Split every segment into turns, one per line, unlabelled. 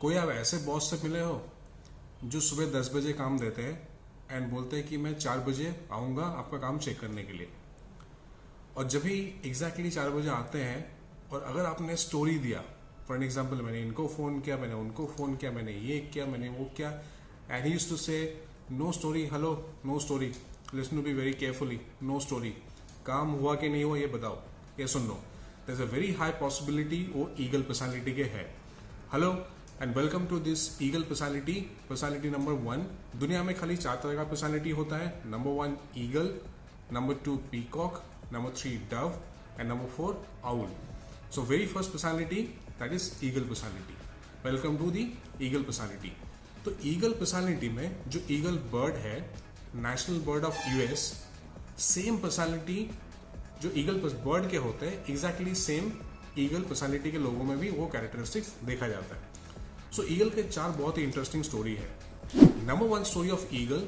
कोई आप ऐसे बॉस से मिले हो जो सुबह 10 बजे काम देते हैं एंड बोलते हैं कि मैं 4 बजे आऊँगा आपका काम चेक करने के लिए, और जब भी एग्जैक्टली 4 बजे आते हैं और अगर आपने स्टोरी दिया, फॉर एन एग्जाम्पल मैंने इनको फ़ोन किया, मैंने उनको फ़ोन किया, मैंने ये किया, मैंने वो किया, and he used to say no story, hello no story, listen to be very carefully, no story, काम हुआ कि नहीं हुआ ये बताओ, ये सुन लो, there is a very high possibility वो ईगल पर्सनालिटी के है। Hello and welcome to this eagle personality number 1। दुनिया में खाली 4 तरह का पर्सनालिटी होता है। Number 1 eagle, number 2 peacock, number 3 dove and number 4 owl. So very first personality that is eagle personality. Welcome to the eagle personality. तो eagle personality में जो ईगल बर्ड है, national bird of US, same personality जो eagle bird के होते हैं exactly same eagle personality के लोगों में भी वो कैरेक्टरिस्टिक्स देखा जाता है। सो ईगल के 4 बहुत ही इंटरेस्टिंग स्टोरी है। नंबर 1 स्टोरी ऑफ ईगल,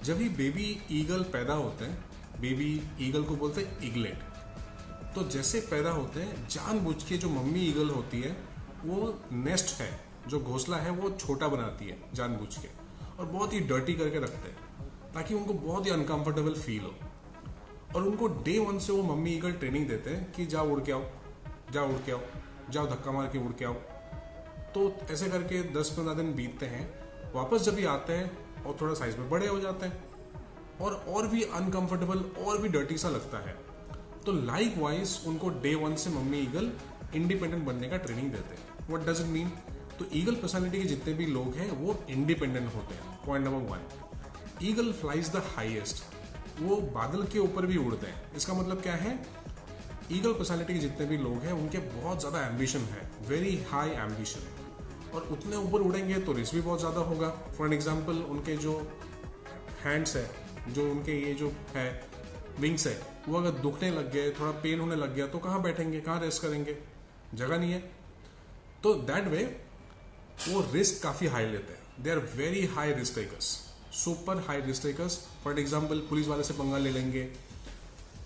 जब भी बेबी ईगल पैदा होते हैं, बेबी ईगल को बोलते हैं ईगलेट, तो जैसे पैदा होते हैं जानबूझ के जो मम्मी ईगल होती है वो नेस्ट है, जो घोंसला है वो छोटा बनाती है जानबूझ के, और बहुत ही डर्टी करके रखते हैं ताकि उनको बहुत ही अनकंफर्टेबल फील हो। और उनको डे 1 से वो मम्मी ईगल ट्रेनिंग देते हैं कि जाओ उड़ के आओ, जाओ उड़ के आओ, जाओ धक्का मार के उड़ के आओ। तो ऐसे करके 10-15 दिन बीतते हैं। वापस जब भी आते हैं और थोड़ा साइज में बड़े हो जाते हैं और भी अनकंफर्टेबल और भी डर्टी सा लगता है। तो लाइक वाइज उनको डे 1 से मम्मी ईगल इंडिपेंडेंट बनने का ट्रेनिंग देते हैं। What does it mean? तो ईगल पर्सनालिटी के जितने भी लोग हैं वो इंडिपेंडेंट होते हैं। Point number 1, eagle flies the highest, वो बादल के ऊपर भी उड़ते हैं। इसका मतलब क्या है? ईगल पर्सनालिटी के जितने भी लोग हैं उनके बहुत ज़्यादा एम्बिशन है, वेरी हाई एम्बिशन, और उतने ऊपर उड़ेंगे तो रिस्क भी बहुत ज़्यादा होगा। फॉर एन एग्जाम्पल उनके जो हैंड्स है, जो उनके ये जो है विंग्स है, वो अगर दुखने लग गए, थोड़ा पेन होने लग गया तो कहाँ बैठेंगे, कहाँ रेस्ट करेंगे, जगह नहीं है। तो दैट वे वो रिस्क काफ़ी हाई लेते हैं। They are very high risk takers, super high risk takers. For example police वाले से पंगा ले लेंगे,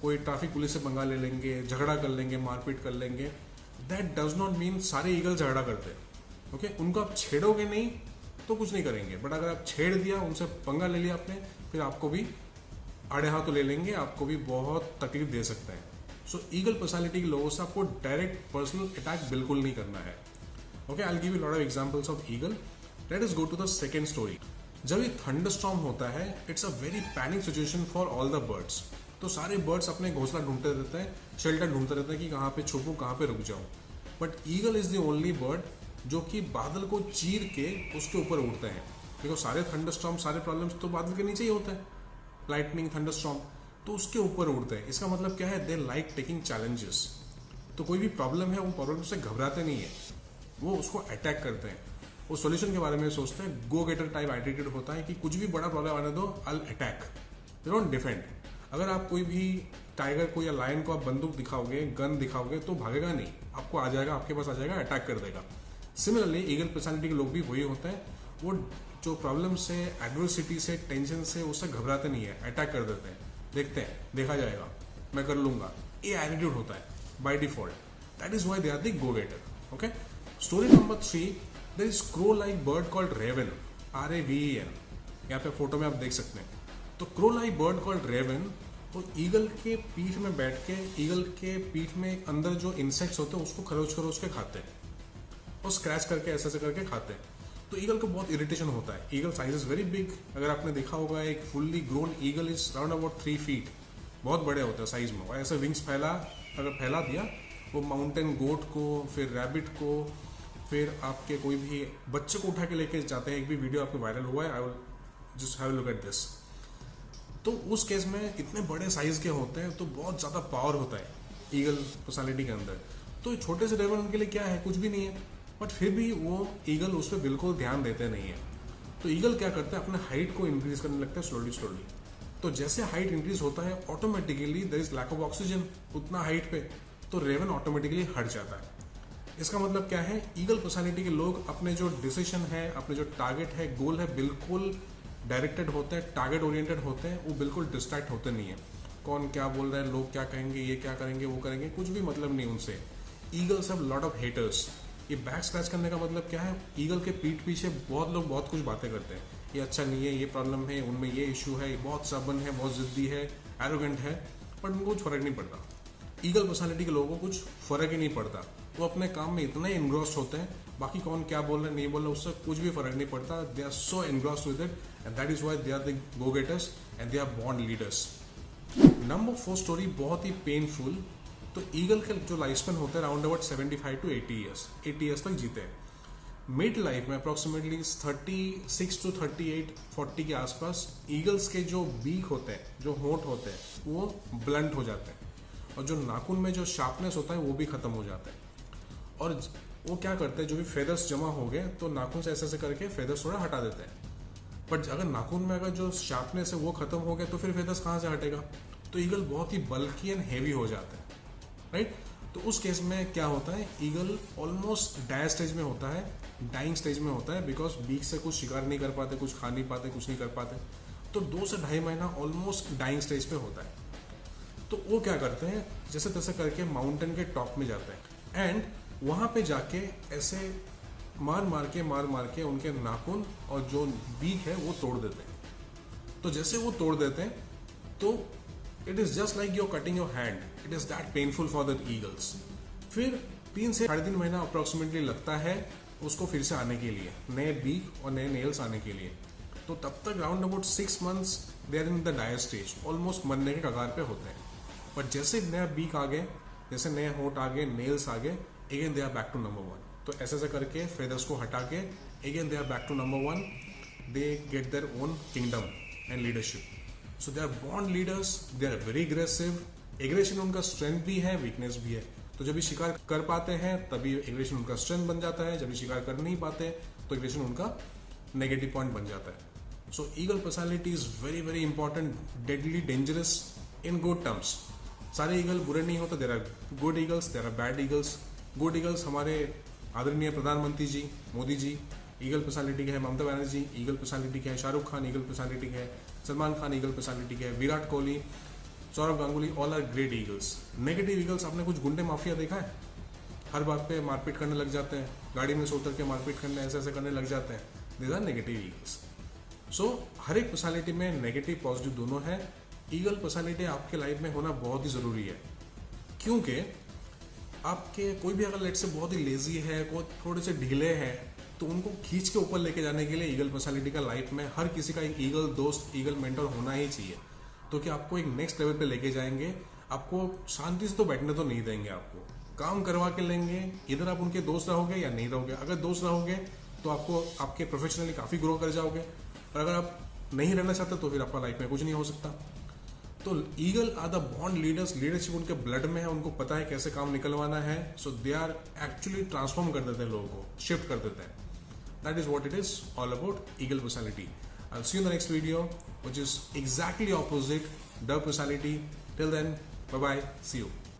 कोई ट्रैफिक पुलिस से पंगा ले लेंगे, झगड़ा कर लेंगे, मारपीट कर लेंगे। दैट डज नॉट मीन सारे ईगल झगड़ा करते हैं। ओके, उनको आप छेड़ोगे नहीं तो कुछ नहीं करेंगे, बट अगर आप छेड़ दिया, उनसे पंगा ले लिया आपने, फिर आपको भी आड़े हाथ तो ले लेंगे, आपको भी बहुत तकलीफ दे सकते हैं। सो ईगल पर्सनालिटी के लोगों से आपको डायरेक्ट पर्सनल अटैक बिल्कुल नहीं करना है। Okay, I will give you lot of examples of eagle. Let us go to the second story. जब ये थंडरस्टॉर्म होता है, it's a very panic situation for all the birds. तो सारे बर्ड्स अपने घोंसला ढूंढते रहते हैं, शेल्टर ढूंढते रहते हैं कि कहाँ पे छुपूं, कहाँ पे रुक जाऊं। But eagle is the only bird जो कि बादल को चीर के उसके ऊपर उड़ते हैं। देखो सारे थंडरस्टॉर्म, सारे प्रॉब्लम्स तो बादल के नीचे ही होते हैं, लाइटनिंग, थंडरस्टॉर्म, तो उसके ऊपर उड़ते हैं। इसका मतलब क्या है? They like taking challenges. तो कोई भी प्रॉब्लम है, वो प्रॉब्लम से घबराते नहीं है, वो उसको अटैक करते हैं, वो सोल्यूशन के बारे में सोचते हैं। गो गेटर टाइप एटीट्यूड होता है कि कुछ भी बड़ा प्रॉब्लम आने दो, I will attack, they don't defend. अगर आप कोई भी टाइगर को या लायन को आप बंदूक दिखाओगे, गन दिखाओगे, तो भागेगा नहीं, आपको आ जाएगा, आपके पास आ जाएगा, अटैक कर देगा। सिमिलरली ईगल पर्सनालिटी के लोग भी वही होते हैं, वो जो प्रॉब्लम से, एडवर्सिटी से, टेंशन से, उससे घबराते नहीं है, अटैक कर देते हैं। देखते हैं, देखा जाएगा, मैं कर लूंगा, ये एटीट्यूड होता है by default. That is why they are the go getter. Okay, story number 3, there is crow like bird called raven, RAVEN। यहाँ पे फोटो में आप देख सकते हैं। तो crow like bird called raven, तो ईगल के पीठ में बैठ के, ईगल के पीठ में अंदर जो इंसेक्ट्स होते हैं उसको खरोच खरोच के खाते हैं और स्क्रैच करके ऐसे करके खाते हैं। तो ईगल को बहुत इरिटेशन होता है। Eagle size is very big. अगर आपने देखा होगा, एक fully grown eagle is around about 3 feet, बहुत बड़े होते हैं साइज में। और ऐसे विंग्स अगर फैला दिया, वो माउंटेन गोट को, फिर रैबिट को, फिर आपके कोई भी बच्चे को उठा के लेके जाते हैं। एक भी वीडियो आपको वायरल हुआ है, I will just have a look at this. तो उस केस में इतने बड़े साइज के होते हैं, तो बहुत ज़्यादा पावर होता है ईगल पर्सनालिटी के अंदर। तो छोटे से रेवन उनके लिए क्या है, कुछ भी नहीं है, बट फिर भी वो ईगल उस पर बिल्कुल ध्यान देते नहीं है। तो ईगल क्या करते हैं, अपने हाइट को इंक्रीज करने लगते हैं स्लोली। तो जैसे हाइट इंक्रीज होता है, automatically there is lack of oxygen उतना हाइट पे, तो रेवन ऑटोमेटिकली हट जाता है। इसका मतलब क्या है? ईगल पर्सनालिटी के लोग अपने जो डिसीजन है, अपने जो टारगेट है, गोल है, बिल्कुल डायरेक्टेड होते हैं, टारगेट ओरिएंटेड होते हैं। वो बिल्कुल डिस्ट्रैक्ट होते नहीं है। कौन क्या बोल रहा है, लोग क्या कहेंगे, ये क्या करेंगे, वो करेंगे, कुछ भी मतलब नहीं उनसे। Eagles have lot of haters. ये बैक स्क्रैच करने का मतलब क्या है, ईगल के पीठ पीछे बहुत लोग बहुत कुछ बातें करते हैं, ये अच्छा नहीं है, ये प्रॉब्लम है, उनमें ये इशू है, ये बहुत सबन है, बहुत जिद्दी है, एरोगेंट है, बट उनको कुछ फर्क नहीं पड़ता। ईगल पर्सनालिटी के लोगों को कुछ फर्क ही नहीं पड़ता, वो अपने काम में इतने इनग्रॉस्ड होते हैं, बाकी कौन क्या बोल रहा है नहीं बोल रहा उससे कुछ भी फर्क नहीं पड़ता। They are so engrossed with it and that is why they are the go getters and they are born leaders. Number 4 story बहुत ही पेनफुल। तो ईगल का जो लाइफ स्पेन होता है around about 75 to 80 years, 80 years तक जीते हैं। मिड लाइफ में अप्रोक्सीमेटली 36 to 38, 40 के आसपास ईगल्स के जो बीक होते हैं, जो होंठ होते हैं, वो ब्लंट हो जाते हैं और जो नाखून में जो शार्पनेस होता है वो भी खत्म हो जाता है। और वो क्या करते हैं, जो भी फेदर्स जमा हो गए तो नाखून से ऐसे ऐसे करके फेदर्स थोड़ा हटा देते हैं। बट अगर नाखून में अगर जो शार्पनेस है वो खत्म हो गया तो फिर फेदर्स कहाँ से हटेगा, तो ईगल बहुत ही बल्की एंड हेवी हो जाता है, राइट। तो उस केस में क्या होता है, ईगल ऑलमोस्ट डायर स्टेज में होता है, डाइंग स्टेज में होता है, बिकॉज बीक से कुछ शिकार नहीं कर पाते, कुछ खा नहीं पाते, कुछ नहीं कर पाते। तो 2 से ढाई महीना ऑलमोस्ट डाइंग स्टेज पे होता है। तो वो क्या करते हैं, जैसे तैसे करके माउंटेन के टॉप में जाते हैं एंड वहाँ पे जाके ऐसे मार मार के उनके नाखून और जो बीक है वो तोड़ देते हैं। तो जैसे वो तोड़ देते हैं तो it is just like your cutting your hand, it is that painful for the eagles. फिर 3 से 3.5 महीना अप्रोक्सीमेटली लगता है उसको फिर से आने के लिए, नए बीक और नए नेल्स आने के लिए। तो तब तक round about 6 months they are in the dire stage, almost मरने के कगार पे होते हैं। बट जैसे नया बीक आ गए, जैसे नए होंठ आ गए, नेल्स आ गए, again they are back to number 1। तो ऐसे ऐसे करके फेदर्स को हटा के again they are back to number 1, they get their own kingdom and leadership. So they are born leaders, they are very aggressive. Aggression उनका स्ट्रेंथ भी है, वीकनेस भी है। तो जब भी शिकार कर पाते हैं तभी एग्रेशन उनका स्ट्रेंथ बन जाता है, जब भी शिकार कर नहीं पाते तो एग्रेशन उनका नेगेटिव पॉइंट बन जाता है। So eagle personality is very very important, deadly dangerous in good terms. सारे ईगल बुरे नहीं होते, there are good eagles, there are bad eagles. Good eagles हमारे आदरणीय प्रधानमंत्री जी, मोदी जी, ईगल पर्सनैलिटी के है ममता बनर्जी, ईगल पर्सनैलिटी के है शाहरुख खान, ईगल पर्सनैलिटी के है सलमान खान, ईगल पर्सनैलिटी के है Virat Kohli, Sourav Ganguly, all are great eagles. Negative eagles, आपने कुछ गुंडे माफिया देखा है, हर बात पे मारपीट करने लग जाते हैं, गाड़ी में से उतर के मारपीट करने ऐसे ऐसे करने लग जाते हैं, दीज आर नेगेटिव ईगल्स। सो हर एक पर्सनैलिटी में नेगेटिव पॉजिटिव दोनों है। ईगल पर्सनैलिटी आपके लाइफ में होना बहुत ही ज़रूरी है, क्योंकि आपके कोई भी अगर लेट से बहुत ही लेजी है, कोई थोड़े से ढीले हैं, तो उनको खींच के ऊपर लेके जाने के लिए ईगल पर्सनैलिटी का लाइफ में हर किसी का एक ईगल दोस्त, ईगल मेंटर होना ही चाहिए। तो कि आपको एक नेक्स्ट लेवल पे लेके जाएंगे, आपको शांति से तो बैठने तो नहीं देंगे, आपको काम करवा के लेंगे। इधर आप उनके दोस्त रहोगे या नहीं रहोगे, अगर दोस्त रहोगे तो आपको आपके प्रोफेशनली काफ़ी ग्रो कर जाओगे, और अगर आप नहीं रहना चाहते तो फिर आपका लाइफ में कुछ नहीं हो सकता। तो eagle are the born leaders, leadership उनके ब्लड में है, उनको पता है कैसे काम निकलवाना है। So they are actually transform कर देते हैं लोगों को, शिफ्ट कर देते हैं। That is what it is all about eagle personality. I'll see you in the next video, which is exactly opposite dove personality. Till then, bye bye, see you.